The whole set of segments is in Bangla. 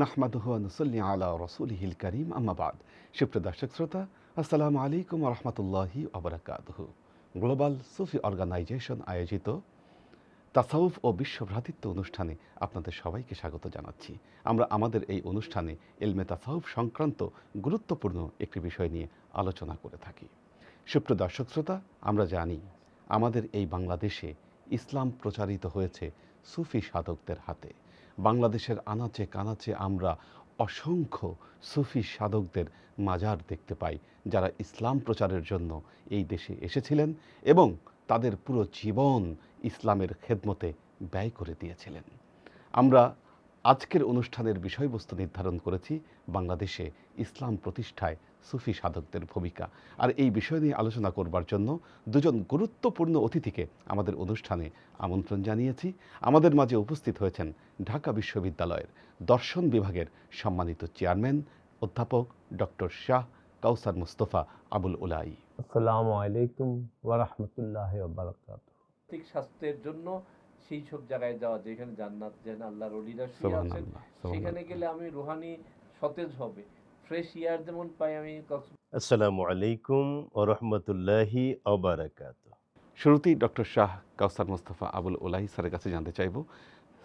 নাহমাদুহু ওয়া নুসাল্লি আলা রাসূলিহিল কারীম আম্মা বাদ। সুপ্রিয় দর্শক শ্রোতা, আসসালামু আলাইকুম ওয়া রাহমাতুল্লাহি ওয়া বারাকাতুহু। গ্লোবাল সুফি অর্গানাইজেশন আয়োজিত তাসাউফ ও বিশ্ব ভ্রাতৃত্ব অনুষ্ঠানে আপনাদের সবাইকে স্বাগত জানাচ্ছি। আমরা আমাদের এই অনুষ্ঠানে ইলমে তাসাউফ সংক্রান্ত গুরুত্বপূর্ণ একটি বিষয় নিয়ে আলোচনা করে থাকি। সুপ্রিয় দর্শক শ্রোতা, আমরা জানি আমাদের এই বাংলাদেশে ইসলাম প্রচারিত হয়েছে সুফি সাধকদের হাতে। বাংলাদেশের আনাচে কানাচে আমরা অসংখ্য সুফি সাধকদের মাজার দেখতে পাই, যারা ইসলাম প্রচারের জন্য এই দেশে এসেছিলেন এবং তাদের পুরো জীবন ইসলামের খেদমতে ব্যয় করে দিয়েছিলেন। আমরা আজকের অনুষ্ঠানের বিষয়বস্তু নির্ধারণ করেছি বাংলাদেশে ইসলাম প্রতিষ্ঠায় সুফি সাধকদের ভূমিকা। আর এই বিষয় নিয়ে আলোচনা করবার জন্য দুজন গুরুত্বপূর্ণ অতিথিকে আমাদের অনুষ্ঠানে আমন্ত্রণ জানিয়েছি। আমাদের মাঝে উপস্থিত হয়েছেন ঢাকা বিশ্ববিদ্যালয়ের দর্শন বিভাগের সম্মানিত চেয়ারম্যান অধ্যাপক ডক্টর শাহ কাউসার মুস্তফা আবুল উলাই। আসসালামু আলাইকুম ওয়া রাহমাতুল্লাহি ওয়া বারাকাতুহু। ঠিক স্বাস্থ্যের জন্য সেই সব জায়গায় যাওয়া যেখানে জান্নাত, যেখানে আল্লাহর ওলিরা শুয়ে আছেন, সেখানে গেলে আমি রুহানি সতেজ হবে, ফ্রেশ এয়ার যেমন পাই আমি। আসসালামু আলাইকুম ওয়া রাহমাতুল্লাহি ওয়া বারাকাতুহু। শুরুতেই ডক্টর শাহ কাউসার মুস্তফা আবুল উলাই স্যারের কাছে জানতে চাইব,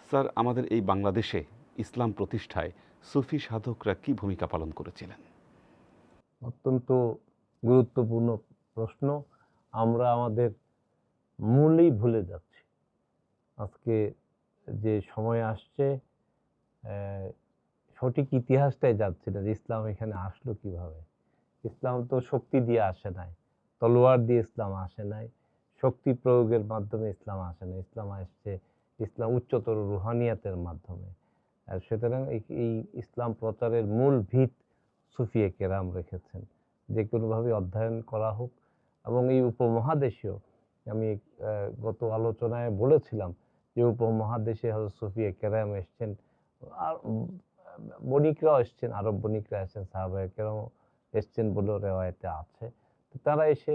স্যার, আমাদের এই বাংলাদেশে ইসলাম প্রতিষ্ঠায় সুফি সাধকরা কি ভূমিকা পালন করেছিলেন? অত্যন্ত গুরুত্বপূর্ণ প্রশ্ন। আমরা আমাদের মূলেই ভুলে যাচ্ছি। আজকে যে সময় আসছে, সঠিক ইতিহাসটাই যাচ্ছে না যে ইসলাম এখানে আসলো কিভাবে। ইসলাম তো শক্তি দিয়ে আসে নাই, তলোয়ার দিয়ে ইসলাম আসে নাই, শক্তি প্রয়োগের মাধ্যমে ইসলাম আসে না। ইসলাম আসছে ইসলাম উচ্চতর রুহানিয়াতের মাধ্যমে। আর সুতরাং এই ইসলাম প্রচারের মূল ভিত সুফিয়ে কেরাম রেখেছেন। যে কোনোভাবে অধ্যয়ন করা হোক, এবং এই উপমহাদেশেও আমি গত আলোচনায় বলেছিলাম যে উপমহাদেশে হযরত সুফিয়ে কেরাম এসছেন, আর বণিকরাও এসছেন, আরব বণিকরা এসছেন, সাহাবায়ে কেরাম এসছেন বলেও রেওয়ায়েতে আছে। তো তারা এসে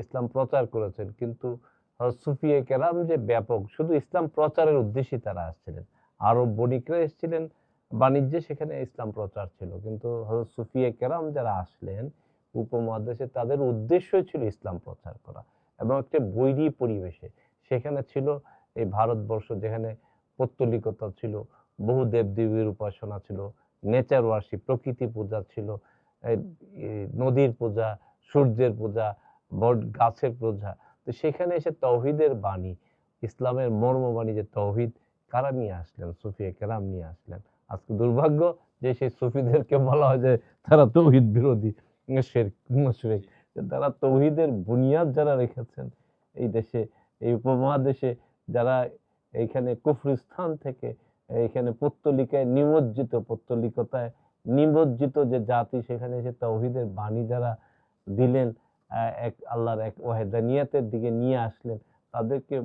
ইসলাম প্রচার করেছেন, কিন্তু হযরত সুফিয়ে কেরাম যে ব্যাপক, শুধু ইসলাম প্রচারের উদ্দেশ্যে তারা আসছিলেন। আরব বণিকরা এসেছিলেন বাণিজ্যে, সেখানে ইসলাম প্রচার ছিল, কিন্তু হযরত সুফিয়ে কেরাম যারা আসলেন উপমহাদেশে, তাদের উদ্দেশ্যই ছিল ইসলাম প্রচার করা, এবং একটা বৈরী পরিবেশে। সেখানে ছিল এই ভারতবর্ষ, যেখানে পৌত্তলিকতা ছিল, বহু দেবদেবীর উপাসনা ছিল, নেচার ওয়ার্শিপ, প্রকৃতি পূজা ছিল, নদীর পূজা, সূর্যের পূজা, বট গাছের পূজা। তো সেখানে এসে তৌহিদের বাণী, ইসলামের মর্মবাণী যে তৌহিদ, কারা নিয়ে আসলেন? সুফিয়ে কেরাম নিয়ে আসলেন। আজকে দুর্ভাগ্য যে সেই সুফিদেরকে বলা হয় যে তারা তৌহিদ বিরোধী, শিরক, মুশরিক। তারা তৌহিদের বুনিয়াদ যারা রেখেছেন এই দেশে, এই উপমহাদেশে, যারা এইখানে কুফরিস্তান থেকে এইখানে পৌত্তলিকায় নিমজ্জিত, পৌত্তলিকতায় নিমজ্জিত যে জাতি, সেখানে এসে তাওহীদের বাণী যারা দিলেন, এক আল্লাহর এক ওয়াহদানিয়াতের দিকে নিয়ে আসলেন, তাদেরকে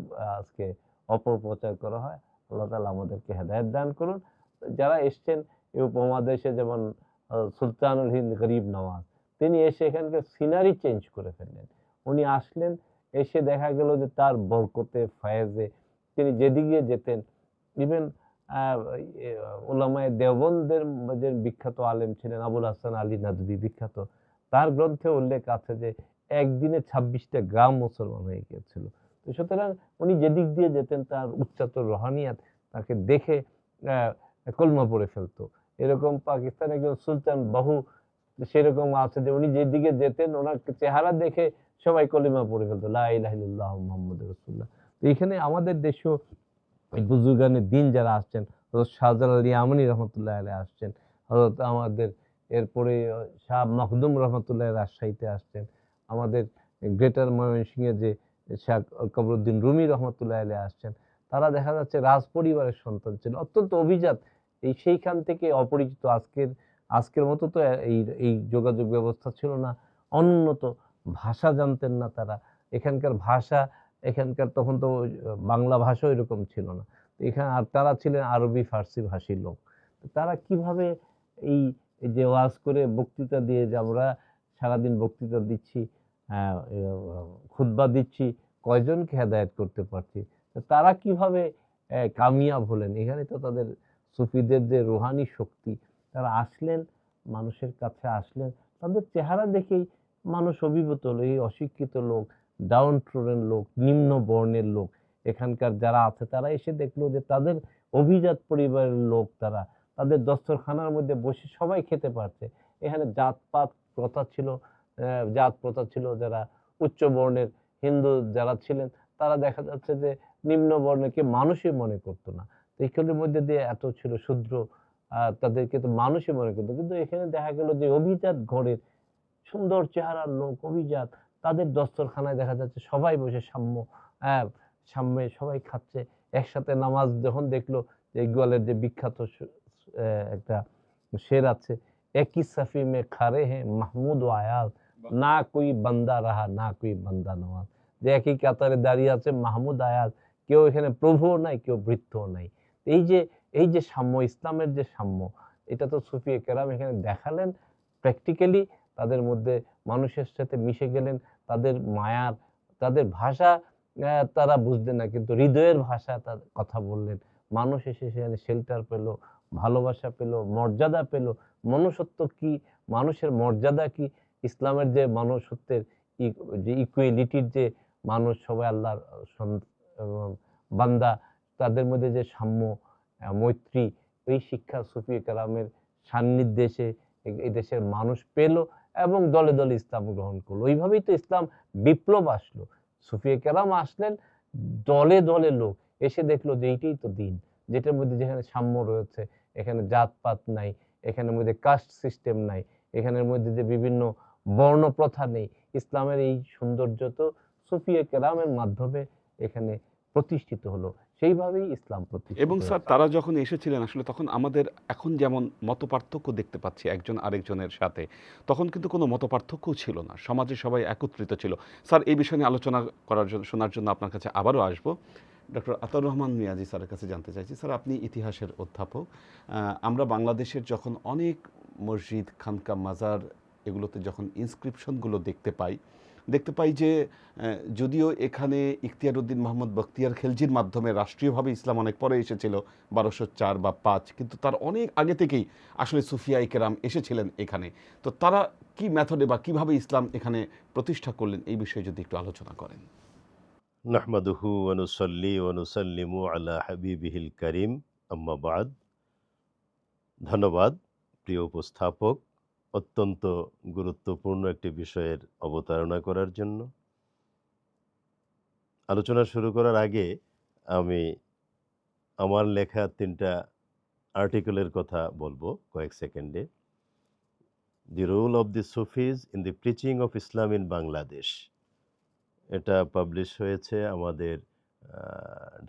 আজকে অপপ্রচার করা হয়। আল্লাহ তাআলা আমাদেরকে হেদায়েত দান করুন। যারা এসছেন এই উপমহাদেশে, যেমন সুলতানুল হিন্দ গরিব নওয়াজ, তিনি এসে এখানকার সিনারি চেঞ্জ করে ফেললেন। উনি আসলেন, এসে দেখা গেল যে তার বরকতে, ফয়েজে তিনি যেদিকে যেতেন, ইভেন উলামায়ে দেওবন্দের যে বিখ্যাত আলেম ছিলেন আবুল হাসান আলী নাদভী, বিখ্যাত, তার গ্রন্থে উল্লেখ আছে যে একদিনে 26টা গ্রাম মুসলমান হয়ে গিয়েছিল। তো সুতরাং উনি যেদিক দিয়ে যেতেন, তার উচ্চতর রুহানিয়াত তাকে দেখে কলমা পড়ে ফেলতো। এরকম পাকিস্তানের একজন সুলতান বাহু সেরকম আছে যে উনি যেদিকে যেতেন, ওনার চেহারা দেখে সবাই কলিমা পড়ে ফেলতো, লা ইলাহা ইল্লাল্লাহু মুহাম্মাদুর রাসূলুল্লাহ। তো এখানে আমাদের দেশেও বুজুর্গানে দিন যারা আসছেন, হযরত শাহজালাল ইয়ামানী রহমতুল্লাহ আলাইহি আসছেন, হযরত আমাদের এরপরে শাহ মখদুম রহমতুল্লাহ রাজশাহীতে আসছেন, আমাদের গ্রেটার ময়মনসিংহে যে শাহ কমরুদ্দিন রুমি রহমতুল্লাহ আলাইহি আসছেন। তারা দেখা যাচ্ছে রাজ পরিবারের সন্তান ছিল, অত্যন্ত অভিজাত। এই সেইখান থেকে অপরিচিত, আজকের মতো তো এই যোগাযোগ ব্যবস্থা ছিল না, অনুন্নত ভাষা জানতেন না তারা। এখানকার ভাষা, এখানকার তখন তো বাংলা ভাষাও এরকম ছিল না। এখানে আর তারা ছিলেন আরবি ফার্সি ভাষী লোক। তারা কিভাবে এই যে ওয়াজ করে বক্তৃতা দিয়ে, যে আমরা সারাদিন বক্তৃতা দিচ্ছি, খুতবা দিচ্ছি, কয়জনকে হেদায়েত করতে পারছি, তারা কিভাবে কামিয়াব হলেন? এখানে তো তাদের সুফিদের যে রুহানি শক্তি, তারা আসলেন, মানুষের কাছে আসলেন, তাদের চেহারা দেখেই মানুষ অভিভূত হলো। এই অশিক্ষিত লোক, ডাউন ট্রোডেন লোক, নিম্ন বর্ণের লোক, এখানকার যারা আছে তারা এসে দেখলো যে তাদের অভিজাত পরিবারের লোক, তারা তাদের দস্তরখানার মধ্যে বসে সবাই খেতে পারছে। এখানে জাতপাত প্রথা ছিল, জাত প্রথা ছিল। যারা উচ্চ বর্ণের হিন্দু যারা ছিলেন, তারা দেখা যাচ্ছে যে নিম্ন বর্ণকে মানুষই মনে করতো না। তো এগুলোর মধ্যে দিয়ে এত ছিল শূদ্র, তাদেরকে তো মানুষই মনে করতো। কিন্তু এখানে দেখা গেল যে অভিজাত ঘরের সুন্দর চেহারার লোক, অভিজাত, তাদের দস্তরখানায় দেখা যাচ্ছে সবাই বসে সাম্য, হ্যাঁ, সাম্যে সবাই খাচ্ছে একসাথে। নামাজ যখন দেখলো, যে ইকবালের যে বিখ্যাত একটা শের আছে, একই সাফি মে খারে হ্যাঁ মাহমুদ ও আয়াল, না কোই বান্দা রাহা না কোই বান্দা নওয়াজ, যে একই কাতারে দাঁড়িয়ে আছে মাহমুদ আয়াল, কেউ এখানে প্রভুও নাই, কেউ বৃত্তও নাই। এই যে এই যে সাম্য, ইসলামের যে সাম্য, এটা তো সুফি কেরাম এখানে দেখালেন প্র্যাকটিক্যালি। তাদের মধ্যে মানুষের সাথে মিশে গেলেন, তাদের মায়ার, তাদের ভাষা তারা বুঝতেন না, কিন্তু হৃদয়ের ভাষা তার কথা বললেন। মানুষ এসে সেখানে শেল্টার পেল, ভালোবাসা পেল, মর্যাদা পেল। মনুষ্যত্ব কি, মানুষের মর্যাদা কি, ইসলামের যে মনুষ্যত্বের যে ইকুয়ালিটির যে মানুষ সবাই আল্লাহর বান্দা, তাদের মধ্যে যে সাম্য, মৈত্রী, এই শিক্ষা সুফি কালামের সান্নিধ্যে এসে এই দেশের মানুষ পেল এবং দলে দলে ইসলাম গ্রহণ করলো। ওইভাবেই তো ইসলাম বিপ্লব আসলো। সুফি কেরাম আসলেন, দলে দলে লোক এসে দেখলো যে এইটাই তো দিন, যেটার মধ্যে যেখানে সাম্য রয়েছে, এখানে জাতপাত নাই, এখানের মধ্যে কাস্ট সিস্টেম নাই, এখানের মধ্যে যে বিভিন্ন বর্ণ প্রথা নেই। ইসলামের এই সৌন্দর্য তো সুফি কেরামের মাধ্যমে এখানে প্রতিষ্ঠিত হলো। সেইভাবেই ইসলাম প্রতিষ্ঠিত এবং স্যার হয়েছে। তারা যখন এসেছিলেন আসলে তখন আমাদের এখন যেমন মতপার্থক্য দেখতে পাচ্ছি একজন আরেকজনের সাথে, তখন কিন্তু কোনো মতপার্থক্যও ছিল না, সমাজে সবাই একত্রিত ছিল। স্যার এই বিষয় নিয়ে আলোচনা করার জন্য, শোনার জন্য আপনার কাছে আবারও আসবো। ডক্টর আতাউর রহমান মিয়াজি স্যারের কাছে জানতে চাইছি, স্যার আপনি ইতিহাসের অধ্যাপক। আমরা বাংলাদেশের যখন অনেক মসজিদ, খানকা, মাজার এগুলোতে যখন ইনস্ক্রিপশনগুলো দেখতে পাই যে যদিও এখানে ইখতিয়ার উদ্দিন মোহাম্মদ বখতিয়ার খেলজির মাধ্যমে রাষ্ট্রীয়ভাবে ইসলাম অনেক পরে এসেছিল 1204 বা 5, কিন্তু তার অনেক আগে থেকেই আসলে সুফিয়ায়ে কেরাম এসেছিলেন এখানে। তো তারা কি মেথডে বা কিভাবে ইসলাম এখানে প্রতিষ্ঠা করলেন, এই বিষয়ে যদি একটু আলোচনা করেন। নাহমাদুহু ওয়া নুসাল্লি ওয়া নুসাল্লিমু আলা হাবিবিহিল কারিম, আম্মা বাদ। ধন্যবাদ প্রিয় উপস্থাপক, অত্যন্ত গুরুত্বপূর্ণ একটি বিষয়ের অবতারণা করার জন্য। আলোচনা শুরু করার আগে আমি আমার লেখা 3টা আর্টিকেলের কথা বলবো কয়েক সেকেন্ডে। The role of the Sufis in the preaching of Islam in Bangladesh, এটা পাবলিশ হয়েছে আমাদের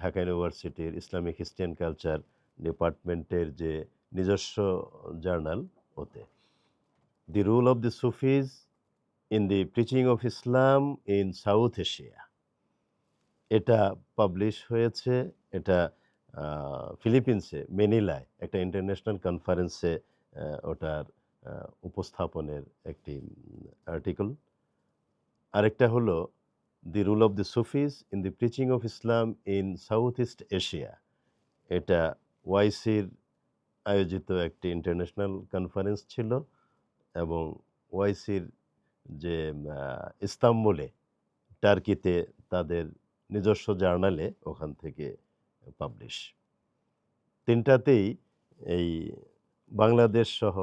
ঢাকা ইউনিভার্সিটির ইসলামিক হিস্ট্রি অ্যান্ড কালচার ডিপার্টমেন্টের যে নিজস্ব জার্নাল, ওতে। The role of the Sufis in the preaching of Islam in South Asia, এটা পাবলিশ হয়েছে। এটা ফিলিপিন্সে মেনিলায় একটা ইন্টারন্যাশনাল কনফারেন্সে ওটার উপস্থাপনের একটি আর্টিকেল। আরেকটা হলো দি rule of the Sufis in the preaching of Islam in south east Asia, এটা ওয়াইসির আয়োজিত একটি ইন্টারন্যাশনাল কনফারেন্স ছিল এবং ওয়াইসির যে ইস্তাম্বুলে, টার্কিতে তাদের নিজস্ব জার্নালে ওখান থেকে পাবলিশ। 3টাতেই এই বাংলাদেশ সহ,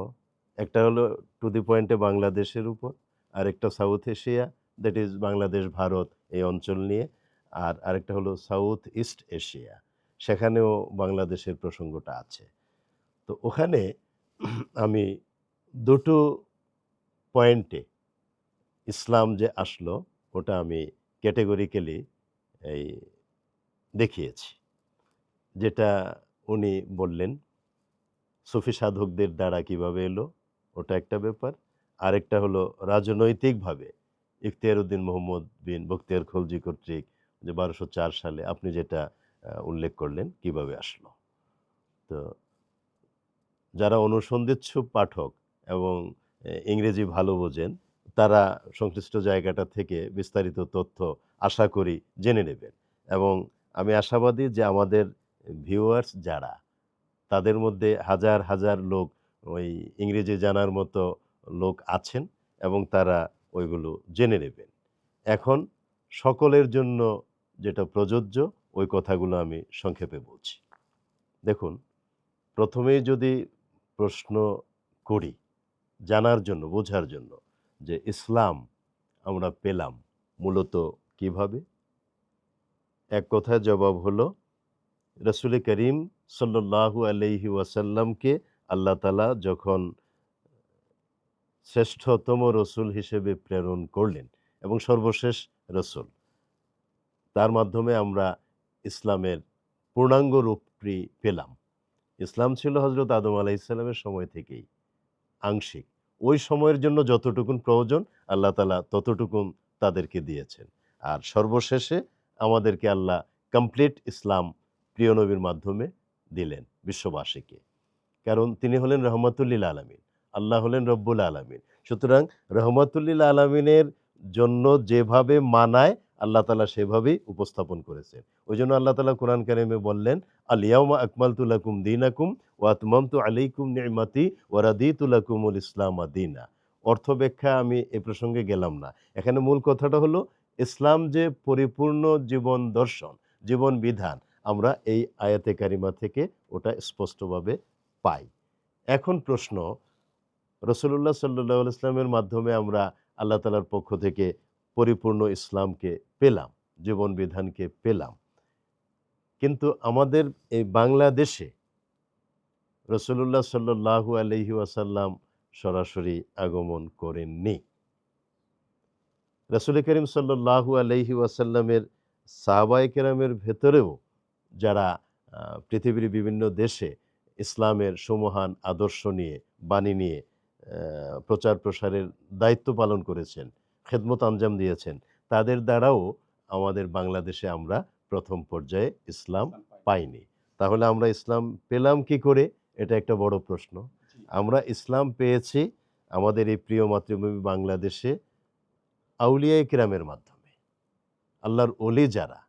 একটা হলো টু দি পয়েন্টে বাংলাদেশের উপর, আরেকটা south Asia, that is Bangladesh, Bharat এই অঞ্চল নিয়ে, আর আরেকটা হলো সাউথ ইস্ট এশিয়া, সেখানেও বাংলাদেশের প্রসঙ্গটা আছে। তো ওখানে আমি দুটো পয়েন্টে ইসলাম যে আসলো ওটা আমি ক্যাটেগরিক্যালি এই দেখিয়েছি। যেটা উনি বললেন সুফি সাধকদের দ্বারা কিভাবে এলো, ওটা একটা ব্যাপার। আরেকটা হলো রাজনৈতিকভাবে ইখতিয়ার উদ্দিন মোহাম্মদ বিন বখতিয়ার খলজি কর্তৃক যে 1204 সালে আপনি যেটা উল্লেখ করলেন কিভাবে আসলো। তো যারা অনুসন্ধিৎসু পাঠক এবং ইংরেজি ভালো বোঝেন, তারা সংশ্লিষ্ট জায়গাটা থেকে বিস্তারিত তথ্য আশা করি জেনে নেবেন। এবং আমি আশাবাদী যে আমাদের ভিউয়ার্স যারা, তাদের মধ্যে হাজার হাজার লোক ওই ইংরেজি জানার মতো লোক আছেন এবং তারা ওইগুলো জেনে নেবেন। এখন সকলের জন্য যেটা প্রযোজ্য ওই কথাগুলো আমি সংক্ষেপে বলছি। দেখুন, প্রথমেই যদি প্রশ্ন করি জানার জন্য, বোঝার জন্য যে ইসলাম আমরা পেলাম মূলত কিভাবে, এক কথায় জবাব হলো রাসূল করিম সাল্লাল্লাহু আলাইহি ওয়াসাল্লামকে আল্লাহ তাআলা যখন শ্রেষ্ঠতম রসুল হিসেবে প্রেরণ করলেন এবং সর্বশেষ রসুল, তার মাধ্যমে আমরা ইসলামের পূর্ণাঙ্গ রূপটি পেলাম। ইসলাম ছিল হযরত আদম আলাইহিস সালামের সময় থেকেই আংশিক। ওই সময়ের জন্য যতটুকুন প্রয়োজন আল্লাহ তাআলা ততটুকুন তাদেরকে দিয়েছেন। আর সর্বশেষে আমাদেরকে আল্লাহ কমপ্লিট ইসলাম প্রিয় নবীর মাধ্যমে দিলেন বিশ্ববাসীকে। কারণ তিনি হলেন রহমাতুল লিল আলামিন, আল্লাহ হলেন রব্বুল আলামিন। সুতরাং রহমাতুল লিল আলামিনের জন্য যেভাবে মানায় আল্লাহ তাআলা সেভাবেই উপস্থাপন করেছেন। ওইজন্য আল্লাহ তাআলা কোরআন কারিমে বললেন, আল ইয়াউমা আকমালতু লাকুম দীনাকুম ওয়া আতমামতু আলাইকুম নি'মাতি ওয়া রাদিতু লাকুমুল ইসলামা দীনা। অর্থ ব্যাখ্যা আমি এ প্রসঙ্গে গেলাম না। এখানে মূল কথাটা হলো ইসলাম যে পরিপূর্ণ জীবন দর্শন, জীবন বিধান, আমরা এই আয়াতে কারিমা থেকে ওটা স্পষ্টভাবে পাই। এখন প্রশ্ন, রাসূলুল্লাহ সাল্লাল্লাহু আলাইহি ওয়াসাল্লামের মাধ্যমে আমরা আল্লাহ তাআলার পক্ষ থেকে পরিপূর্ণ ইসলামকে পেলাম, জীবন বিধানকে পেলাম। কিন্তু আমাদের এই বাংলাদেশে রাসূলুল্লাহ সাল্লাল্লাহু আলাইহি ওয়াসাল্লাম সরাসরি আগমন করেননি। রাসূল করিম সাল্লাল্লাহু আলাইহি ওয়াসাল্লামের সাহাবায়ে কেরামের ভেতরেও যারা পৃথিবীর বিভিন্ন দেশে ইসলামের সুমহান আদর্শ নিয়ে, বাণী নিয়ে প্রচার প্রসারের দায়িত্ব পালন করেছেন, খেদমত আঞ্জাম দিয়েছেন, তাদের দ্বারাও আমাদের বাংলাদেশে আমরা প্রথম পর্যায়ে ইসলাম পাইনি। তাহলে আমরা ইসলাম পেলাম কি করে? এটা একটা বড় প্রশ্ন। আমরা ইসলাম পেয়েছি আমাদের এই প্রিয় মাতৃভূমি বাংলাদেশে আউলিয়ায়ে কিরামের মাধ্যমে। আল্লাহর ওলি যারা,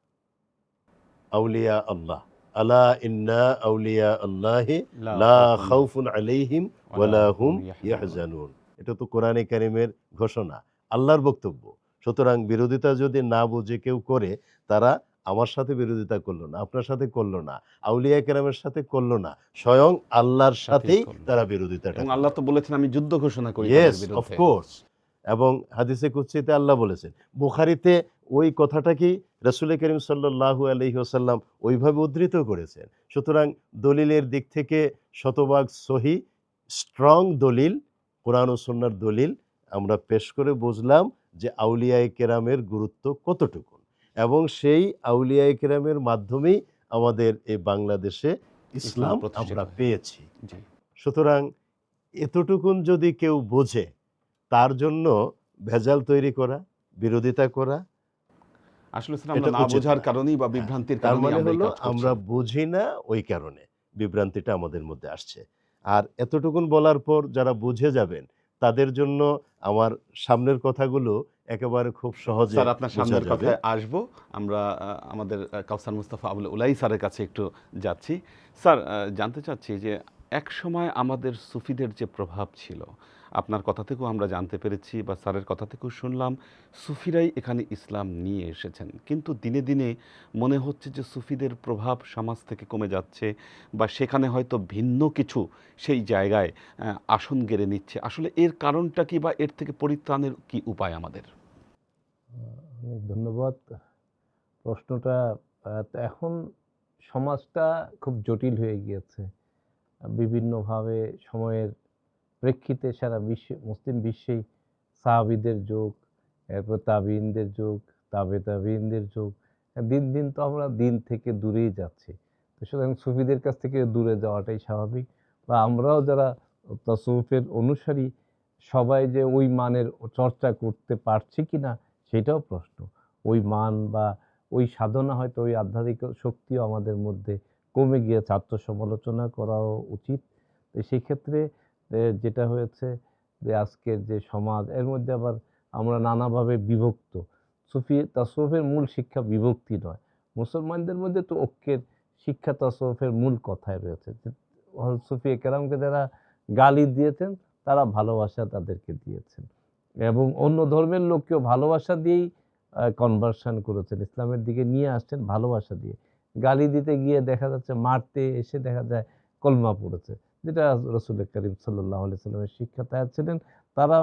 আউলিয়া আল্লাহ, আলা ইন্না আউলিয়া আল্লাহি লা খাউফুন আলাইহিম ওয়ালা হুম ইয়াহজানুন। এটা তো কোরআনে কারিমের ঘোষণা, আল্লাহর বক্তব্য। সুতরাং বিরোধিতা যদি না বুঝে কেউ করে, তারা আমার সাথে বিরোধিতা করলো না, আপনার সাথে করলো না, আউলিয়া কেরামের সাথে করলো না, স্বয়ং আল্লাহর সাথেই তারা বিরোধিতাটা এবং আল্লাহ তো বলেছেন আমি যুদ্ধ ঘোষণা করি তাদের ইয়েস, বিরুদ্ধে। Of course. এবং হাদিসে কুদসিতে আল্লাহ বলেছেন, বুখারীতে ওই কথাটা কি রাসূল করিম সাল্লাল্লাহু আলাইহি ওয়াসাল্লাম ওইভাবে উদ্ধৃত করেছেন। সুতরাং দলিলের দিক থেকে শতভাগ সহি, স্ট্রং দলিল, কোরআন ও সুন্নাহর দলিল আমরা পেশ করে বুঝলাম যে আউলিয়ায়ে কেরামের গুরুত্ব কতটুকু, এবং সেই আউলিয়ায়ে কেরামের মাধ্যমেই আমাদের এই বাংলাদেশে ইসলাম প্রতিষ্ঠিত আমরা হয়। পেয়েছি। জি। সুতরাং এতটুকুন যদি কেউ বোঝে, তার জন্য ভেজাল তৈরি করা, বিরোধিতা করা, আসলে স্যার আমরা এটা না উচিত বোঝার না। কারণেই বা বিভ্রান্তির তার কারণেই মানে আমরা এই হলো কাজ করছি। আমরা বুঝি না, ওই কারণে বিভ্রান্তিটা আমাদের মধ্যে আসছে। আর এতটুকুন বলার পর যারা বুঝে যাবেন তাদের জন্য আমার সামনের কথাগুলো একেবারে খুব সহজে স্যার আপনার বোঝা সামনের যাবে। কথায় আসবো। আমরা আমাদের কাউসার মুস্তাফা আবুল উলাই স্যারের কাছে একটু যাচ্ছি। স্যার জানতে চাচ্ছি যে একসময় আমাদের সুফিদের যে প্রভাব ছিল, আপনার কথা থেকেও আমরা জানতে পেরেছি বা স্যারের কথা থেকেও শুনলাম, সুফিরাই এখানে ইসলাম নিয়ে এসেছেন। কিন্তু দিনে দিনে মনে হচ্ছে যে সুফিদের প্রভাব সমাজ থেকে কমে যাচ্ছে বা সেখানে হয়তো ভিন্ন কিছু সেই জায়গায় আসন গেড়ে নিচ্ছে। আসলে এর কারণটা কি বা এর থেকে পরিত্রাণের কি উপায় আমাদের? অনেক ধন্যবাদ। প্রশ্নটা তো এখন সমাজটা খুব জটিল হয়ে গিয়েছে। বিভিন্নভাবে সময়ের প্রেক্ষিতে সারা বিশ্বে, মুসলিম বিশ্বেই সাহাবীদের যুগ, এরপর তাবিঈনদের যুগ, তাবিঈনদের যুগ। দিন দিন তো আমরা দিন থেকে দূরেই যাচ্ছি। তো সুতরাং সুফিদের কাছ থেকে দূরে যাওয়াটাই স্বাভাবিক। বা আমরাও যারা তাসাউফের অনুসারী, সবাই যে ওই মানের চর্চা করতে পারছি কিনা সেটাও প্রশ্ন। ওই মান বা ওই সাধনা, হয়তো ওই আধ্যাত্মিক শক্তিও আমাদের মধ্যে কমে গিয়েছে, আত্মসমালোচনা করাও উচিত। তো সেই ক্ষেত্রে যেটা হয়েছে যে আজকের যে সমাজ, এর মধ্যে আবার আমরা নানাভাবে বিভক্ত। তাসাউফের মূল শিক্ষা বিভক্তি নয়। মুসলমানদের মধ্যে তো ঐক্যের শিক্ষা তাসাউফের মূল কথায় রয়েছে। যে হযরত সুফিয়ে কেরামকে যারা গালি দিয়েছেন তারা ভালোবাসা তাদেরকে দিয়েছেন, এবং অন্য ধর্মের লোককেও ভালোবাসা দিয়েই কনভার্সন করেছেন, ইসলামের দিকে নিয়ে আসছেন ভালোবাসা দিয়ে। গালি দিতে গিয়ে দেখা যাচ্ছে মারতে এসে দেখা যায় কলমা পড়েছে, যেটা রাসূল করিম সাল্লাল্লাহু আলাইহি সাল্লামের শিক্ষা তারা ছিলেন। তারা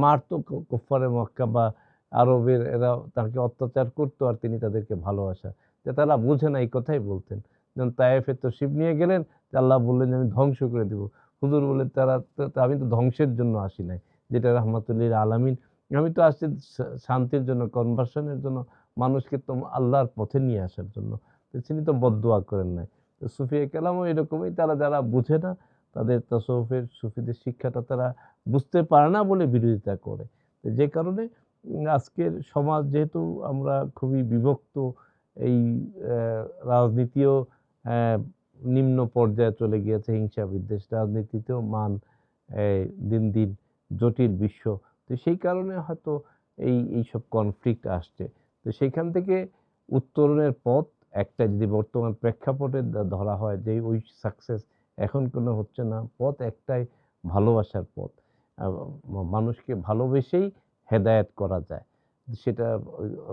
মারতো কুফফারে মক্কা বা আরবের, এরা তাকে অত্যাচার করতো আর তিনি তাদেরকে ভালোবাসা, যে তারা বুঝে না এই কথাই বলতেন। যেমন তায়েফে তশরিফ নিয়ে গেলেন, যে আল্লাহ বললেন যে আমি ধ্বংস করে দেব। হুজুর বললেন আমি তো ধ্বংসের জন্য আসি নাই, যেটা রাহমাতুল লিল আলামিন, আমি তো আসছি শান্তির জন্য, কনভার্সনের জন্য, মানুষকে তো আল্লাহর পথে নিয়ে আসার জন্য। তো তিনি তো বদদোয়া করেন নাই। তো সুফিয়ে কেরামও এরকমই, তারা যারা বুঝে না, তাদের তাসাউফের সুফিদের শিক্ষাটা তারা বুঝতে পারে না বলে বিরোধিতা করে। তো যে কারণে আজকের সমাজ যেহেতু আমরা খুবই বিভক্ত, এই রাজনীতিও নিম্ন পর্যায়ে চলে গিয়েছে, হিংসা বিদ্বেষ, রাজনীতিতেও মান দিন দিন জটিল বিশ্ব। তো সেই কারণে হয়তো এইসব কনফ্লিক্ট আসছে। তো সেইখান থেকে উত্তরণের পথ একটা, যদি বর্তমান প্রেক্ষাপটে ধরা হয় যে ওই সাকসেস এখন কোনো হচ্ছে না, পথ একটাই, ভালোবাসার পথ। মানুষকে ভালোবেসেই হেদায়েত করা যায়। সেটা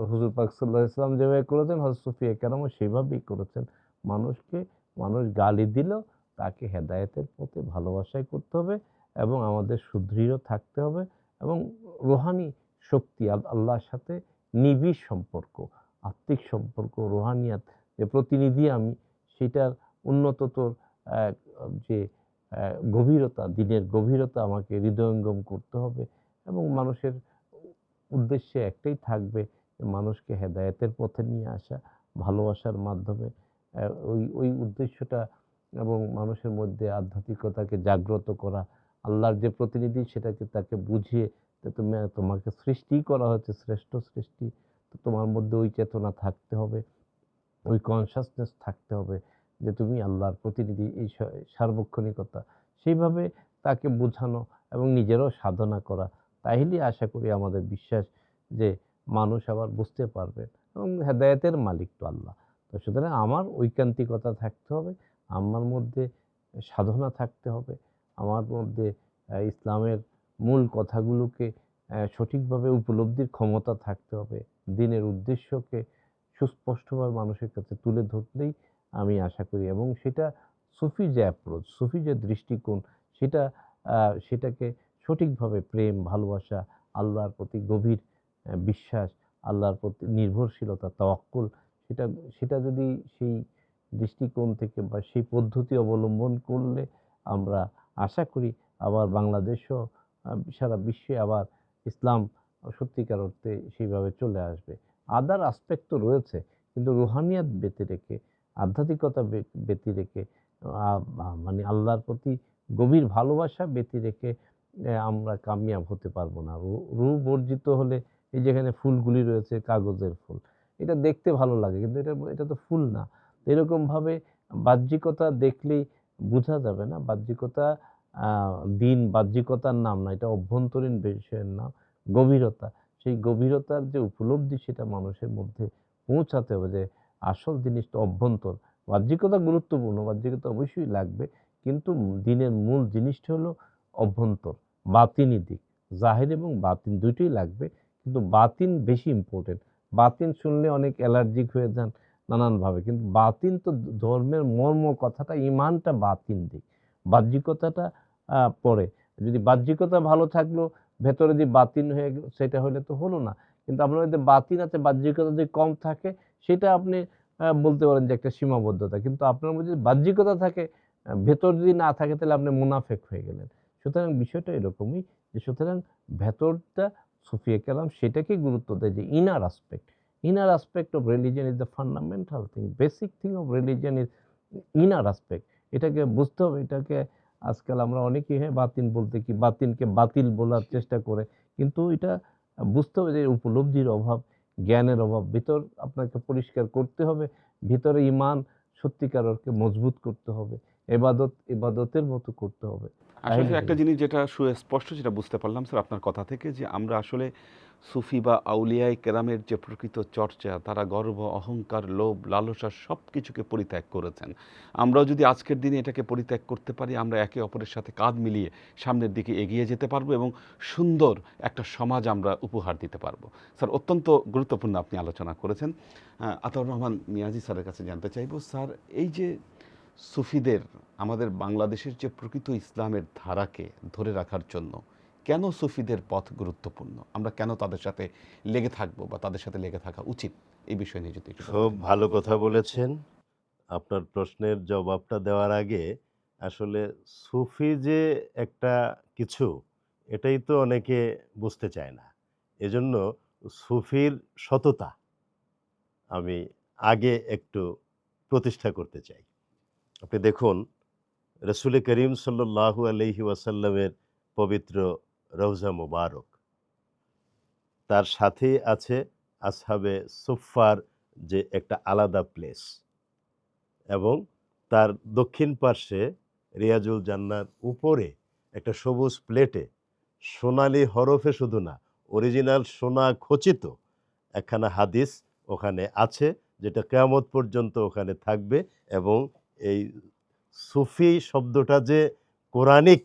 হুজুর পাক সাল্লাল্লাহু আলাইহি ওয়াসাল্লাম যেভাবে করেছেন, হযরত সুফিয়া কেরামও সেভাবেই করেছেন। মানুষ গালি দিলেও তাকে হেদায়েতের পথে ভালোবাসাই করতে হবে, এবং আমাদের সুদৃঢ় থাকতে হবে, এবং রুহানি শক্তি আল্লাহর সাথে নিবিড় সম্পর্ক, আত্মিক সম্পর্ক, রুহানিয়াত যে প্রতিনিধি আমি, সেটার উন্নততর যে গভীরতা, দিনের গভীরতা আমাকে হৃদয়ঙ্গম করতে হবে, এবং মানুষের উদ্দেশ্যে একটাই থাকবে যে মানুষকে হেদায়েতের পথে নিয়ে আসা, ভালোবাসার মাধ্যমে ওই উদ্দেশ্যটা, এবং মানুষের মধ্যে আধ্যাত্মিকতাকে জাগ্রত করা, আল্লাহর যে প্রতিনিধি সেটাকে তাকে বুঝিয়ে যে তোমাকে সৃষ্টি করা হয়েছে শ্রেষ্ঠ সৃষ্টি, তো তোমার মধ্যে ওই চেতনা থাকতে হবে, ওই কনসাসনেস থাকতে হবে যে তুমি আল্লাহর প্রতিনিধি, এই সার্বক্ষণিকতা, সেইভাবে তাকে বোঝানো এবং নিজেরও সাধনা করা। তাইলেই আশা করি আমাদের বিশ্বাস যে মানুষ আবার বুঝতে পারবে, এবং হেদায়েতের মালিক তো আল্লাহ। তো সুতরাং আমার ঐকান্তিকতা থাকতে হবে, আমার মধ্যে সাধনা থাকতে হবে, আমার মধ্যে ইসলামের মূল কথাগুলোকে সঠিকভাবে উপলব্ধির ক্ষমতা থাকতে হবে, দিনের উদ্দেশ্যকে সুস্পষ্টভাবে মানুষের কাছে তুলে ধরলেই আমি আশা করি, এবং সেটা সুফি যে অ্যাপ্রোচ, সুফি যে দৃষ্টিকোণ, সেটাকে সঠিকভাবে প্রেম, ভালোবাসা, আল্লাহর প্রতি গভীর বিশ্বাস, আল্লাহর প্রতি নির্ভরশীলতা, তাওয়াক্কুল, সেটা সেটা যদি সেই দৃষ্টিকোণ থেকে বা সেই পদ্ধতি অবলম্বন করলে আমরা আশা করি আবার বাংলাদেশও সারা বিশ্বে আবার ইসলাম সত্যিকার অর্থে সেইভাবে চলে আসবে। আদার আসপেক্ট তো রয়েছে, কিন্তু রুহানিয়াত ব্যতি রেখে, আধ্যাত্মিকতা ব্যতি রেখে, মানে আল্লাহর প্রতি গভীর ভালোবাসা ব্যতি রেখে আমরা কামিয়াব হতে পারবো না। রূহ বর্জিত হলে, এই যেখানে ফুলগুলি রয়েছে কাগজের ফুল, এটা দেখতে ভালো লাগে কিন্তু এটা তো ফুল না। এরকমভাবে বাহ্যিকতা দেখলেই বোঝা যাবে না, বাহ্যিকতা দিন বাহ্যিকতার নাম না, এটা অভ্যন্তরীণ বিষয়ের নাম, গভীরতা। সেই গভীরতার যে উপলব্ধি সেটা মানুষের মধ্যে পৌঁছাতে হবে, যে আসল জিনিসটা অভ্যন্তর। বাহ্যিকতা গুরুত্বপূর্ণ, বাহ্যিকতা অবশ্যই লাগবে, কিন্তু দিনের মূল জিনিসটা হলো অভ্যন্তর, বাতিনি দিক। জাহির এবং বাতিন দুইটাই লাগবে, কিন্তু বাতিন বেশি ইম্পর্টেন্ট। বাতিন শুনলে অনেক অ্যালার্জিক হয়ে যান নানানভাবে, কিন্তু বাতিন তো ধর্মের মর্ম কথাটা, ইমানটা বাতিন দিক, বাহ্যিকতাটা পরে। যদি বাহ্যিকতা ভালো থাকলো, ভেতরে যদি বাতিন হয়ে গেল, সেটা হলে তো হলো না। কিন্তু আপনার যদি বাতিন আছে, বাহ্যিকতা যদি কম থাকে, সেটা আপনি বলতে পারেন যে একটা সীমাবদ্ধতা। কিন্তু আপনার মধ্যে যদি বাহ্যিকতা থাকে, ভেতর যদি না থাকে, তাহলে আপনি মুনাফেক হয়ে গেলেন। সুতরাং বিষয়টা এরকমই, যে সুতরাং ভেতরটা সুফিয়ে কেরাম সেটাকেই গুরুত্ব দেয়, যে inner aspect of religion is the fundamental thing, basic thing of religion is inner aspect. এটাকে বুঝতে হবে। এটাকে আজকাল আমরা অনেকেই বাতিন বলতে কি, বাতিনকে বাতিল বলার চেষ্টা করে, কিন্তু এটা বুঝতে হবে যে উপলব্ধির অভাব, জ্ঞানের অভাব। ভিতর আপনাকে পরিষ্কার করতে হবে, ভিতরে ইমান সত্যিকার অর্থে মজবুত করতে হবে। ইবাদতের মতো করতে হবে। আসলে তাইলে একটা জিনিস যেটা সুস্পষ্ট যেটা বুঝতে পারলাম স্যার আপনার কথা থেকে, যে আমরা আসলে সুফি বা আউলিয়ায়ে কেরামের যে প্রকৃত চর্চা, তারা গর্ব, অহংকার, লোভ, লালসা সব কিছুকে পরিত্যাগ করেছেন। আমরাও যদি আজকের দিনে এটাকে পরিত্যাগ করতে পারি, আমরা একে অপরের সাথে কাঁধ মিলিয়ে সামনের দিকে এগিয়ে যেতে পারবো এবং সুন্দর একটা সমাজ আমরা উপহার দিতে পারবো। স্যার অত্যন্ত গুরুত্বপূর্ণ আপনি আলোচনা করেছেন। আতাউর রহমান নিয়াজি স্যারের কাছে জানতে চাইবো, স্যার এই যে সুফিদের, আমাদের বাংলাদেশের যে প্রকৃত ইসলামের ধারাকে ধরে রাখার জন্য কেন সুফিদের পথ গুরুত্বপূর্ণ, আমরা কেন তাদের সাথে লেগে থাকবো বা তাদের সাথে লেগে থাকা উচিত, এই বিষয় নিয়ে যদি একটু খুব বলতেন। ভালো কথা বলেছেন। আপনার প্রশ্নের জবাবটা দেওয়ার আগে আসলে সুফি যে একটা কিছু, এটাই তো অনেকে বুঝতে চায় না। এজন্য সুফির সততা আমি আগে একটু প্রতিষ্ঠা করতে চাই। আপনি দেখুন, রসুল করিম সাল্লাল্লাহু আলাইহি ওয়াসাল্লামের পবিত্র রওজা মুবারক, তার সাথেই আছে আসহাবে সুফফার যে একটা আলাদা প্লেস, এবং তার দক্ষিণ পার্শ্বে রিয়াজুল জান্নার উপরে একটা সবুজ প্লেটে সোনালী হরফে, শুধু না, অরিজিনাল সোনা খচিত একখানা হাদিস ওখানে আছে, যেটা কিয়ামত পর্যন্ত ওখানে থাকবে। এবং এই সুফি শব্দটা যে কোরআনিক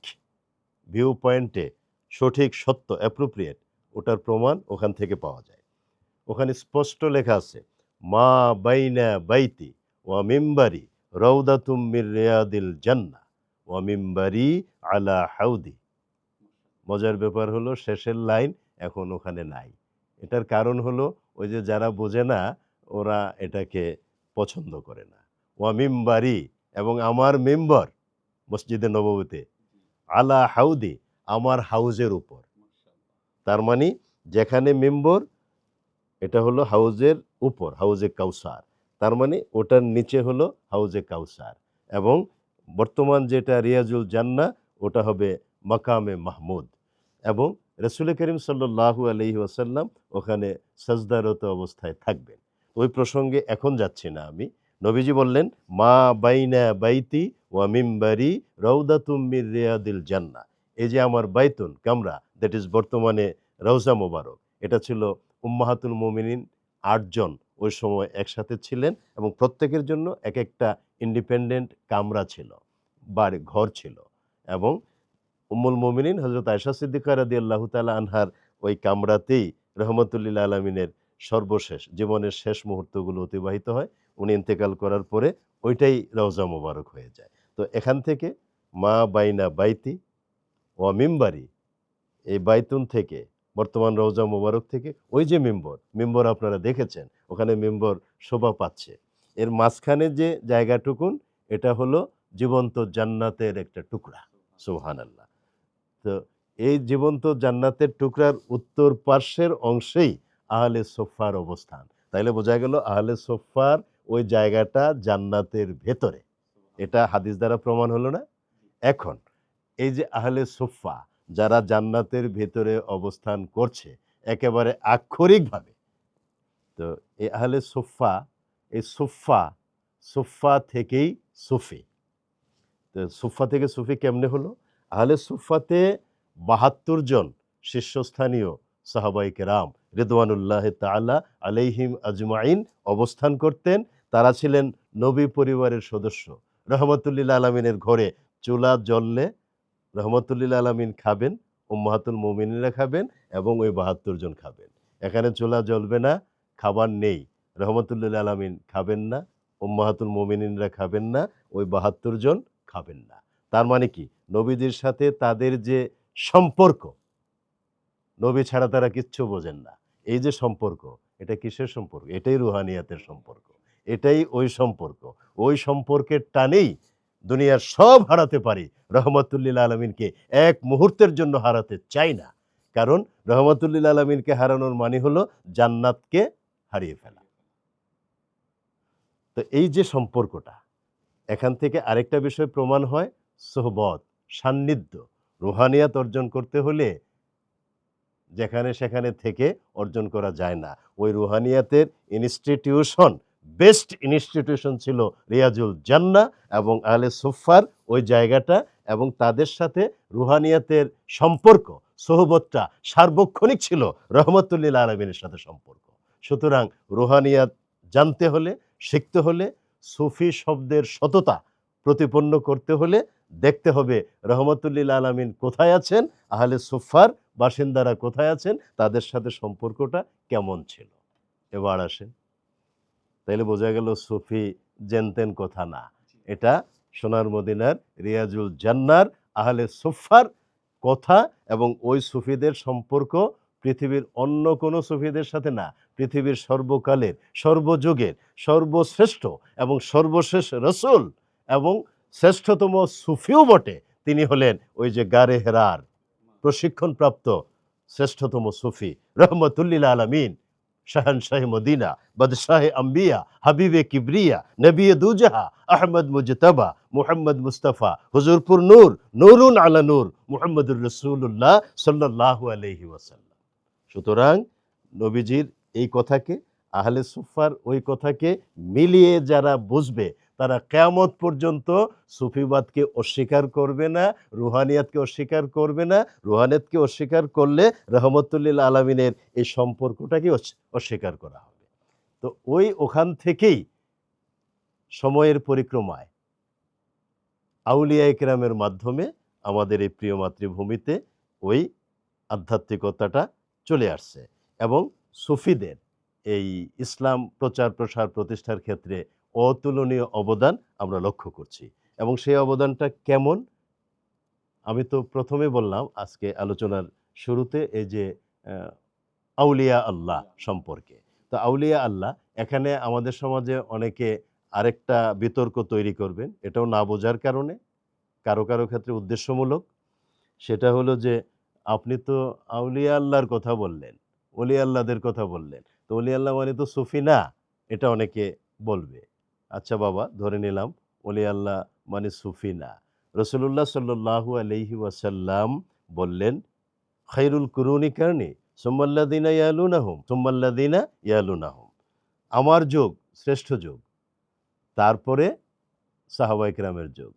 ভিউ পয়েন্টে সঠিক, সত্য, অ্যাপ্রোপ্রিয়েট, ওটার প্রমাণ ওখান থেকে পাওয়া যায়। ওখানে স্পষ্ট লেখা আছে, মা বাইনা বাইতি ওয়া মিম্বারি রওদাতুম মির রিয়াদিল জান্নাহ ওয়া মিম্বারি আলা হাউদি। মজার ব্যাপার হলো শেষের লাইন এখন ওখানে নাই। এটার কারণ হলো ওই যে যারা বোঝে না, ওরা এটাকে পছন্দ করে না। ওয়া মিম্বারি, এবং আমার মেম্বার মসজিদে নববীতে, আলা হাউদি, আমার হাউজের উপর। তার মানে যেখানে মেম্বর, এটা হলো হাউজের উপর, হাউজে কাউসার। তার মানে ওটার নিচে হলো হাউজে কাউসার। এবং বর্তমান যেটা রিয়াজুল জান্নাহ, ওটা হবে মাকামে মাহমুদ। এবং রসুল করিম সাল্লাল্লাহু আলাইহি ওয়াসাল্লাম ওখানে সাজদারত অবস্থায় থাকবেন। ওই প্রসঙ্গে এখন যাচ্ছি না আমি। নবীজি বললেন, মা বাইনা বাইতি ওয়া মিম্বারি রওদাতুম মির রিয়াদিল জান্নাহ। এই যে আমার বাইতুন কামরা, দ্যাট ইজ বর্তমানে রওজা মোবারক, এটা ছিল উম্মাহাতুল মুমিনিন ৮ জন ওই সময় একসাথে ছিলেন, এবং প্রত্যেকের জন্য এক একটা ইন্ডিপেন্ডেন্ট কামরা ছিল, বাড়ি ঘর ছিল। এবং উম্মুল মুমিনিন হযরত আয়েশা সিদ্দিকা রাদিয়াল্লাহু তাআলা আনহার ওই কামরাতেই রহমাতুল্লিল আলামিনের সর্বশেষ জীবনের শেষ মুহূর্তগুলো অতিবাহিত হয়। উনি ইন্তেকাল করার পরে ওইটাই রওজা মোবারক হয়ে যায়। তো এখান থেকে মা বাইনা বাইতি ওয়া মিম্বারি, এই বাইতুন থেকে, বর্তমান রওজা মোবারক থেকে, ওই যে মিম্বর আপনারা দেখেছেন, ওখানে মিম্বর শোভা পাচ্ছে। এর মাঝখানে যে জায়গাটুকুন, এটা হলো জীবন্ত জান্নাতের একটা টুকরা। সুবহানাল্লাহ। তো এই জীবন্ত জান্নাতের টুকরার উত্তর পার্শ্বের অংশেই আহলে সোফার অবস্থান। তাইলে বোঝা গেল আহলে সোফার ওই জায়গাটা জান্নাতের ভেতরে। এটা হাদিস দ্বারা প্রমাণ হলো না? এখন এই যে আহলে সোফা, যারা জান্নাতের ভেতরে অবস্থান করছে একেবারে আক্ষরিকভাবে, তো এই আহলে সোফা, এই সোফা থেকেই সুফি। তো সুফা থেকে সুফি কেমনে হলো? আহলে সুফাতে ৭২ জন শীর্ষস্থানীয় সাহাবায়ে কেরাম রিদওয়ানুল্লাহ তাআলা আলাইহিম আজমাইন অবস্থান করতেন। তারা ছিলেন নবী পরিবারের সদস্য। রহমাতুল্লিল আলামিনের ঘরে চুলা জ্বললে রহমাতুল্লিল আলামিন খাবেন, উম্মাহাতুল মুমিনিনরা খাবেন, এবং ওই ৭২ জন খাবেন। এখানে চুলা জ্বলবে না, খাবার নেই, রহমাতুল্লিল আলামিন খাবেন না, উম্মাহাতুল মুমিনিনরা খাবেন না, ওই ৭২ জন খাবেন না। তার মানে কি? নবীদের সাথে তাদের যে সম্পর্ক, নবী ছাড়া তারা কিচ্ছু বোঝেন না। এই যে সম্পর্ক, এটা কিসের সম্পর্ক? এটাই রুহানিয়াতের সম্পর্ক। এটাই ওই সম্পর্ক। ওই সম্পর্কের টানেই দুনিয়ার সব হারাতে পারি, রহমাতুল্লিল আলামিনকে এক মুহূর্তের জন্য হারাতে চাই না। কারণ রহমাতুল্লিল আলামিনকে হারানোর মানে হলো জান্নাতকে হারিয়ে ফেলা। তো এই যে সম্পর্কটা, এখান থেকে আরেকটা বিষয় প্রমাণ হয়, সোহবত, সান্নিধ্য। রুহানিয়াত অর্জন করতে হলে যেখানে সেখানে থেকে অর্জন করা যায় না। ওই রুহানিয়াতের ইনস্টিটিউশন বেস্ট ইনস্টিটিউশন ছিল রিয়াজুল জান্নাহ এবং আহলে সুফফার ওই জায়গাটা, এবং তাদের সাথে রুহানিয়াতের সম্পর্ক, সোহবতটা সার্বক্ষণিক ছিল রহমতুল্লিল আলমিনের সাথে সম্পর্ক। সুতরাং রুহানিয়াত জানতে হলে, শিখতে হলে, সুফি শব্দের সততা প্রতিপন্ন করতে হলে দেখতে হবে রহমতুল্লিল আলমিন কোথায় আছেন, আহলে সুফফার বাসিন্দারা কোথায় আছেন, তাদের সাথে সম্পর্কটা কেমন ছিল। এবার আসেন, তাইলে বোঝা গেল সুফি জেনতেন কথা না, এটা সোনার মদিনার রিয়াজুল জান্নার আহলে সুফফার কথা, এবং ওই সুফিদের সম্পর্ক পৃথিবীর অন্য কোনো সুফিদের সাথে না, পৃথিবীর সর্বকালের, সর্বযুগের সর্বশ্রেষ্ঠ এবং সর্বশেষ রসুল এবং শ্রেষ্ঠতম সুফিও বটে, তিনি হলেন ওই যে গারে হেরার প্রশিক্ষণপ্রাপ্ত শ্রেষ্ঠতম সুফি রহমতুল্লিল আলমিন, শাহনশাহ মদিনা, বাদশাহ আম্বিয়া, হাবিবে কিবরিয়া, নবী দুজাহা, আহমদ মুজতবা, মুহাম্মদ মুস্তাফা, হুজুরপুর নূর, নূরুন আলা নূর, মুহাম্মদুর রাসূলুল্লাহ সাল্লাল্লাহু আলাইহি ওয়াসাল্লাম। সুতরাং নবীজির এই কথাকে, আহলে সুফফার ওই কথাকে মিলিয়ে যারা বুঝবে, তারা কিয়ামত পর্যন্ত সুফিবাদকে অস্বীকার করবে না, রুহানিয়াতকে অস্বীকার করবে না। রুহানিয়াতকে অস্বীকার করলে রহমতুল্লিল আলমিনের এই সম্পর্কটাকে অস্বীকার করা হবে। তো ওখান থেকেই সময়ের পরিক্রমায় আউলিয়া ইকরামের মাধ্যমে আমাদের এই প্রিয় মাতৃভূমিতে ওই আধ্যাত্মিকতাটা চলে আসছে, এবং সুফিদের এই ইসলাম প্রচার প্রসার প্রতিষ্ঠার ক্ষেত্রে অতুলনীয় অবদান আমরা লক্ষ্য করছি। এবং সেই অবদানটা কেমন, আমি তো প্রথমে বললাম আজকে আলোচনার শুরুতে, এই যে আউলিয়া আল্লাহ সম্পর্কে। তো আউলিয়া আল্লাহ, এখানে আমাদের সমাজে অনেকে আরেকটা বিতর্ক তৈরি করবেন, এটাও না বোঝার কারণে, কারো কারো ক্ষেত্রে উদ্দেশ্যমূলক। সেটা হলো যে আপনি তো আউলিয়া আল্লাহর কথা বললেন, ওলি আল্লাহদের কথা বললেন, তো ওলি আল্লাহ মানে তো সুফি না, এটা অনেকে বলবে। আচ্ছা বাবা, ধরে নিলাম ওলি আল্লাহ মানে সুফি না। রসুলুল্লাহ সাল্লাল্লাহু আলাইহি ওয়াসাল্লাম বললেন, খায়রুল কুরুনি কারনি সুম্মাল্লাযিনা ইয়ালুনাহুম সুম্মাল্লাযিনা ইয়ালুনাহুম, আমার যুগ শ্রেষ্ঠ যুগ, তারপরে সাহাবায়ে কেরামের যুগ,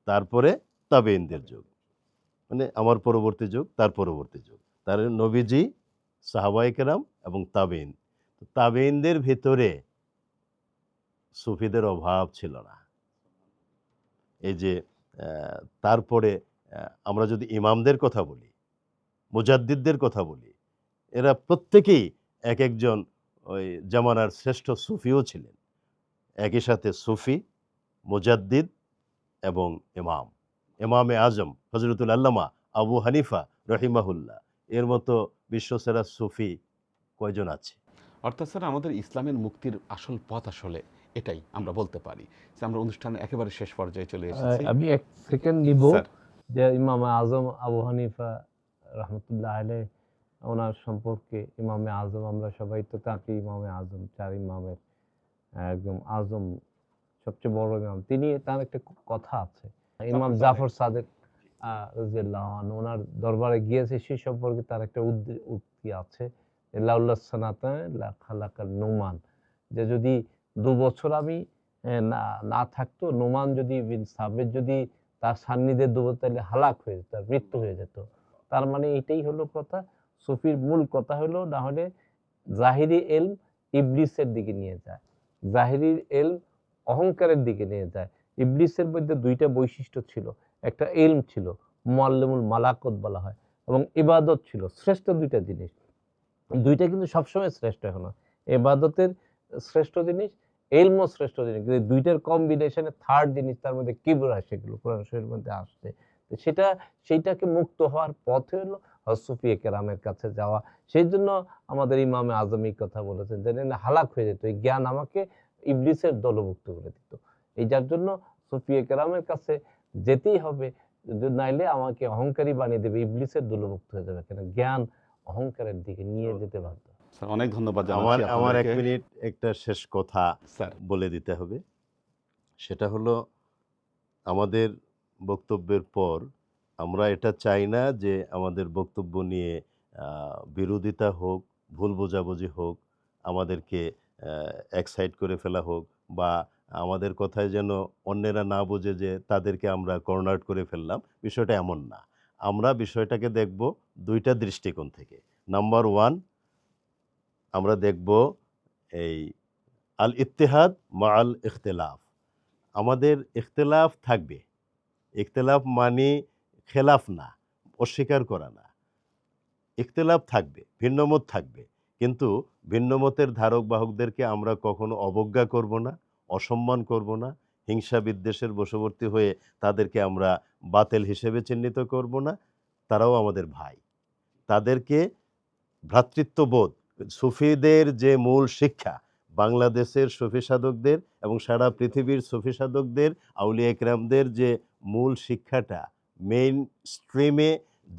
তারপরে তাবেঈনদের যুগ, মানে আমার পরবর্তী যুগ, তার পরবর্তী যুগ, তার নবীজি, সাহাবায়ে কেরাম এবং তাবেঈন। তাবেঈনদের ভিতরে সুফিদের অভাব ছিল না। এই যে তারপরে আমরা যদি ইমামদের কথা বলি, মুজাদ্দিদদের কথা বলি, এরা প্রত্যেকেই এক একজন ওই জামানার শ্রেষ্ঠ সুফিও ছিলেন। একই সাথে সুফি, মুজাদ্দিদ এবং ইমাম, ইমামে আজম হযরতুল আল্লামা আবু হানিফা রহিমাহুল্লাহ, এর মতো বিশ্বসেরা সুফি কয়জন আছে? অর্থাৎ স্যার, আমাদের ইসলামের মুক্তির আসল পথ আসলে এটাই আমরা বলতে পারি। যে আমরা অনুষ্ঠানের একেবারে শেষ পর্যায়ে চলে এসেছি। আমি এক সেকেন্ড নিব, স্যার। যে ইমাম আজম আবু হানিফা রহমতুল্লাহ আলাইহ, ওনার সম্পর্কে ইমামে আজম, আমরা সবাই তো তাকে ইমামে আজম, চার ইমামের একদম আজম, সবচেয়ে বড় ইমাম তিনি। তার একটা কথা আছে, ইমাম জাফর সাদেক রাদিয়াল্লাহু আনহু, ওনার দরবারে গিয়েছে, সেই সম্পর্কে তার একটা উক্তি আছে, লাউল্লাহ সানাতা লা খালাকাল নুমান, যে যদি 2 বছর আমি না থাকতো, নোমান যদি বিন সাবের যদি তার সান্নিধ্যে 2 বছর, তাহলে হালাক হয়ে যেত, তার মৃত্যু হয়ে যেত। তার মানে এটাই হলো কথা, সুফির মূল কথা হলো, না হলে জাহিরি এলম ইবলিসের দিকে নিয়ে যায়, জাহিরি এলম অহংকারের দিকে নিয়ে যায়। ইবলিসের মধ্যে 2টা বৈশিষ্ট্য ছিল, একটা এলম ছিল, মুআল্লিমুল মালাকুত বলা হয়, এবং ইবাদত ছিল, শ্রেষ্ঠ 2টা জিনিস। 2টা কিন্তু সবসময় শ্রেষ্ঠ হয় না, ইবাদতের শ্রেষ্ঠ জিনিস, এলমও শ্রেষ্ঠ জিনিস, কিন্তু 2টার কম্বিনেশনে থার্ড জিনিস তার মধ্যে কিবর আসে, সেগুলো কোরআন শরীফের মধ্যে আসছে। তো সেইটাকে মুক্ত হওয়ার পথ হলো সুফিয়ে কেরামের কাছে যাওয়া। সেই জন্য আমাদের ইমামে আজম এই কথা বলেছেন, যে হালাক হয়ে যেত, এই জ্ঞান আমাকে ইবলিসের দলভুক্ত করে দিত। এই যার জন্য সুফিয়ে কেরামের কাছে যেতেই হবে, নাইলে আমাকে অহংকারী বানিয়ে দেবে, ইবলিসের দলভুক্ত হয়ে যাবে, কেন জ্ঞান অহংকারের দিকে নিয়ে যেতে বাধ্য। স্যার, অনেক ধন্যবাদ আমার জানাচ্ছি আমার 1 আপনাদেরকে। মিনিট একটা শেষ কথা স্যার। বলে দিতে হবে। সেটা হলো, আমাদের বক্তব্যের পর আমরা এটা চাই না যে আমাদের বক্তব্য নিয়ে বিরোধিতা হোক, ভুল বোঝাবুঝি হোক, আমাদেরকে এক সাইড করে ফেলা হোক, বা আমাদের কথায় যেন অন্যেরা না বোঝে যে তাদেরকে আমরা কর্নার করে ফেললাম, বিষয়টা এমন না। আমরা বিষয়টাকে দেখব দুইটা দৃষ্টিকোণ থেকে। নাম্বার ওয়ান, আমরা দেখব এই আল ইত্তেহাদ মা আল ইখতিলাফ। আমাদের ইখতিলাফ থাকবে। ইখতিলাফ মানে খেলাফ না, অস্বীকার করা না। ইখতিলাফ থাকবে, ভিন্নমত থাকবে, কিন্তু ভিন্নমতের ধারক বাহকদেরকে আমরা কখনো অবজ্ঞা করব না, অসম্মান করব না, হিংসা বিদ্বেষের বশবর্তী হয়ে তাদেরকে আমরা বাতিল হিসেবে চিহ্নিত করব না। তারাও আমাদের ভাই। তাদেরকে ভ্রাতৃত্ববোধ, সুফিদের যে মূল শিক্ষা, বাংলাদেশের সুফি সাধকদের এবং সারা পৃথিবীর সুফি সাধকদের, আউলিয়া একরামদের যে মূল শিক্ষাটা, মেইন স্ট্রিমে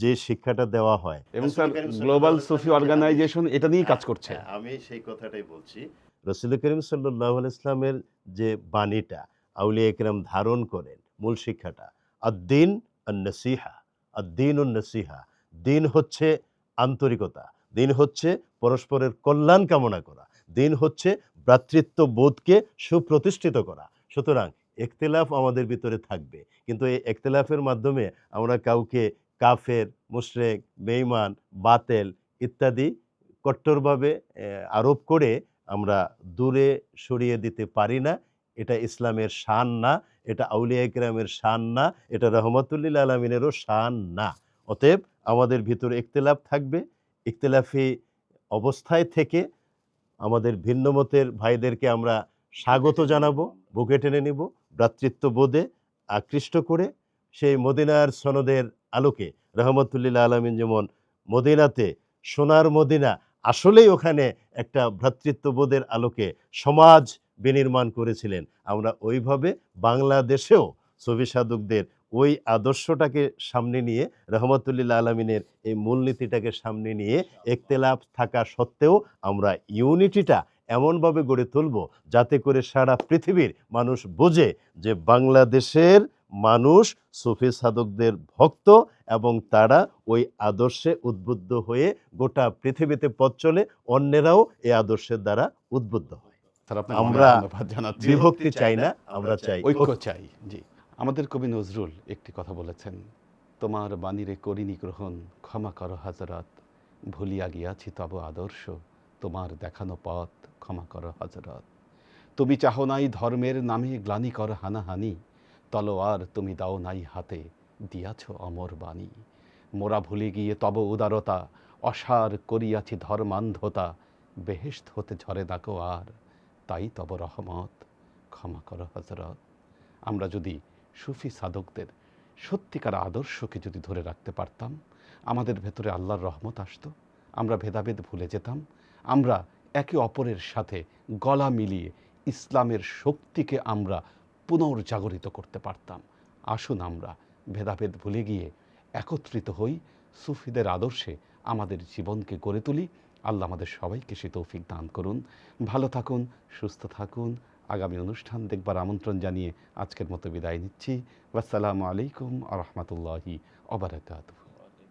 যে শিক্ষাটা দেওয়া হয়, এবং স্যার গ্লোবাল সুফি অর্গানাইজেশন এটা নিয়েই কাজ করছে। হ্যাঁ, আমি সেই কথাটাই বলছি। রসুল করিম সাল্লাল্লাহু আলাইহি ইসলামের যে বাণীটা আউলিয়া একরাম ধারণ করেন, মূল শিক্ষাটা আদ-দ্বীন আন-নসিহা, আদ-দ্বীন আন-নসিহা। দিন হচ্ছে আন্তরিকতা, দিন হচ্ছে পরস্পরের কল্যাণ কামনা করা, দিন হচ্ছে ভ্রাতৃত্ববোধকে সুপ্রতিষ্ঠিত করা। সুতরাং ইখতিলাফ আমাদের ভিতরে থাকবে, কিন্তু এই ইখতিলাফের মাধ্যমে আমরা কাউকে কাফের, মুশরিক, বেঈমান, বাতেল ইত্যাদি কট্টরভাবে আরোপ করে আমরা দূরে সরিয়ে দিতে পারি না। এটা ইসলামের শান না, এটা আউলিয়া ইকরামের শান না, এটা রহমাতুল্লিল আলমিনেরও শান না। অতএব আমাদের ভিতরে ইখতিলাফ থাকবে। ইখতিলাফি অবস্থায় থেকে আমাদের ভিন্নমতের ভাইদেরকে আমরা স্বাগত জানাবো, বুকে টেনে নিব, ভ্রাতৃত্ববোধে আকৃষ্ট করে সেই মদিনার সনদের আলোকে রহমতুল্লিল আলমিন যেমন মদিনাতে, সোনার মদিনা, আসলেই ওখানে একটা ভ্রাতৃত্ববোধের আলোকে সমাজ বিনির্মাণ করেছিলেন। আমরা ওইভাবে বাংলাদেশেও সুফি সাধকদের ওই আদর্শটাকে সামনে নিয়ে, রহমতুল্লিল আলমিনের এই মূলনীতিটাকে সামনে নিয়ে, ইখতিলাফ থাকা সত্ত্বেও আমরা ইউনিটিটা এমনভাবে গড়ে তুলব যাতে করে সারা পৃথিবীর মানুষ বোঝে যে বাংলাদেশের মানুষ সুফি সাধকদের ভক্ত এবং তারা ওই আদর্শে উদ্বুদ্ধ হয়ে গোটা পৃথিবীতে পথ চলে, অন্যেরাও এই আদর্শের দ্বারা উদ্বুদ্ধ হয়। স্যার আপনাকে আমরা ধন্যবাদ জানাচ্ছি। বিভক্তি চাই না, আমরা চাই ঐক্য চাই। জি, আমাদের কবি নজরুল একটি কথা বলেছেন, তোমার বাণীরে করিনি গ্রহণ, ক্ষমা করো হযরত, ভুলিয়া গিয়াছি তব আদর্শ, তোমার দেখানো পথ ক্ষমা করো হযরত। তুমি চাহো নাই ধর্মের নামে গ্লানি কর হানাহানি, তলোয়ার তুমি দাও নাই হাতে, দিয়াছ অমর বাণী। মোরা ভুলে গিয়ে তব উদারতা, অসার করিয়াছি ধর্মান্ধতা, বেহেশত হতে ঝরে নাকো আর, তাই তব রহমত ক্ষমা করো হযরত। আমরা যদি সুফি সাধকদের সত্যিকার আদর্শকে যদি ধরে রাখতে পারতাম, আমাদের ভেতরে আল্লাহর রহমত আসতো, আমরা ভেদাভেদ ভুলে যেতাম, আমরা একে অপরের সাথে গলা মিলিয়ে ইসলামের শক্তিকে আমরা পুনর্জাগরিত করতে পারতাম। আসুন আমরা ভেদাভেদ ভুলে গিয়ে একত্রিত হই, সুফিদের আদর্শে আমাদের জীবনকে গড়ে তুলি। আল্লাহ আমাদের সবাইকে সে তৌফিক দান করুন। ভালো থাকুন, সুস্থ থাকুন। আগামী অনুষ্ঠান দেখবার আমন্ত্রণ জানিয়ে আজকের মতো বিদায় নিচ্ছি। আসসালামু আলাইকুম আ রহমতুল্লাহি ওয়া বারাকাতুহু।